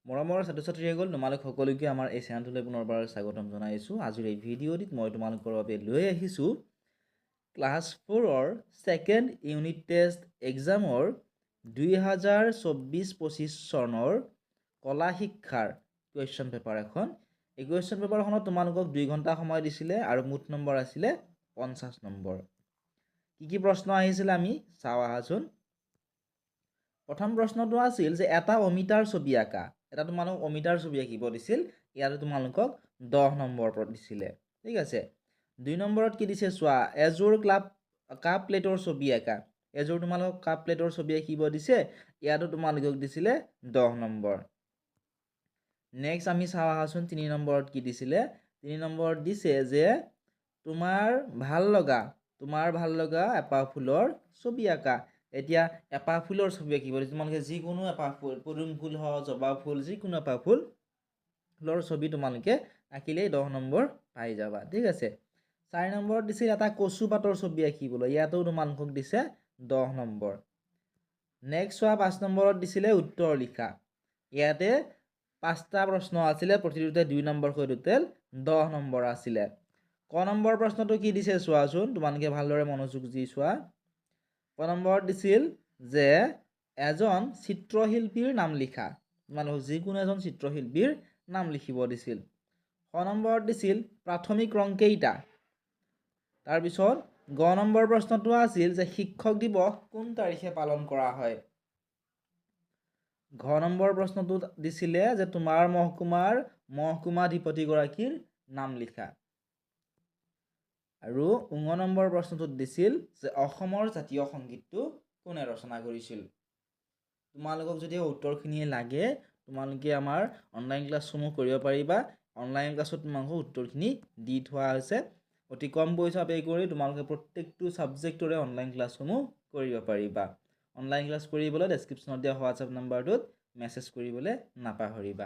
মৰমৰ ছাত্ৰ-ছাত্ৰীসকল তোমালোক সকলোকে আমাৰ এই চেনেলটোলৈ পুনৰবাৰ স্বাগতম জনাইছোঁ। আজিৰ এই ভিডিঅ'টিত মই তোমালোকৰ বাবে লৈ আহিছোঁ ক্লাছ 4ৰ ছেকেণ্ড ইউনিট টেষ্ট এক্সামৰ 2024-25 চনৰ কলা শিক্ষাৰ কুৱেশ্যন পেপাৰ এখন। এই কুৱেশ্যন পেপাৰখনত তোমালোকক 2 ঘণ্টা সময় দিছিলে আৰু মুঠ নম্বৰ আছিলে 50 নম্বৰ। কি প্ৰশ্ন আহিছিল আমি চাওঁ আহাচোন। প্ৰথম প্ৰশ্নটো আছিল যে এটা অমিতাৰ ছবি আঁকা। এটা তোমালোকক অমিতাৰ ছবি আঁকিব দিছিল, ইয়াতে তোমালোকক 10 নম্বৰ দিছিলে। ঠিক আছে। 2 নম্বৰত কি দিছে চোৱা, এযোৰ কাপ প্লেটৰ ছবি আঁকা। এযোৰ তোমালোকক কাপ প্লেটৰ ছবি আঁকিব দিছে, ইয়াতো তোমালোকক দিছিলে 10 নম্বৰ। নেক্সট আমি চাওঁ আহাচোন 3 নম্বৰত কি দিছিলে। 3 নম্বৰত দিছে যে তোমাৰ ভাল লগা এপাহ ফুলৰ ছবি আঁকা। এতিয়া এপাহ ফুলৰ ছবি আঁকিব দিছে, তোমালোকে যিকোনো এপাহ ফুল, পদুম ফুল হওক, জবা ফুল, যিকোনো এপাহ ফুলৰ ছবি তোমালোকে আঁকিলেই 10 নম্বৰ পাই যাবা। ঠিক আছে। 4 নম্বৰত দিছিল এটা কচু পাতৰ ছবি আঁকিবলৈ, ইয়াতো তোমালোকক দিছে 10 নম্বৰ। নেক্সট চোৱা 5 নম্বৰত দিছিলে উত্তৰ লিখা। ইয়াতে 5টা প্ৰশ্ন আছিলে, প্ৰতিটোতে 2 নম্বৰকৈ টোটেল 10 নম্বৰ আছিলে। ক নম্বৰ প্ৰশ্নটো কি দিছে চোৱাচোন, তোমালোকে ভালদৰে মনোযোগ দি চোৱা। ক নম্বৰত দিছিল যে এজন চিত্ৰশিল্পীৰ নাম লিখা। তোমালোকক যিকোনো এজন চিত্ৰশিল্পীৰ নাম লিখিব দিছিল। খ নম্বৰত দিছিল প্ৰাথমিক ৰং কেইটা। তাৰপিছত গ নম্বৰ প্ৰশ্নটো আছিল যে শিক্ষক দিৱস কোন তাৰিখে পালন কৰা হয়। ঘ নম্বৰ প্ৰশ্নটো দিছিলে যে তোমাৰ মহকুমাৰ মহকুমাধিপতিগৰাকীৰ নাম লিখা। আৰু ঙ নম্বৰ প্ৰশ্নটোত দিছিল যে অসমৰ জাতীয় সংগীতটো কোনে ৰচনা কৰিছিল। তোমালোকক যদি উত্তৰখিনি লাগে, তোমালোকে আমাৰ অনলাইন ক্লাছসমূহ কৰিব পাৰিবা। অনলাইন ক্লাছত তোমালোকক উত্তৰখিনি দি থোৱা হৈছে। অতি কম পইচা পে' কৰি তোমালোকে প্ৰত্যেকটো ছাবজেক্টৰে অনলাইন ক্লাছসমূহ কৰিব পাৰিবা। অনলাইন ক্লাছ কৰিবলৈ ডেছক্ৰিপশ্যনত দিয়া হোৱাটছআপ নাম্বাৰটোত মেছেজ কৰিবলৈ নাপাহৰিবা।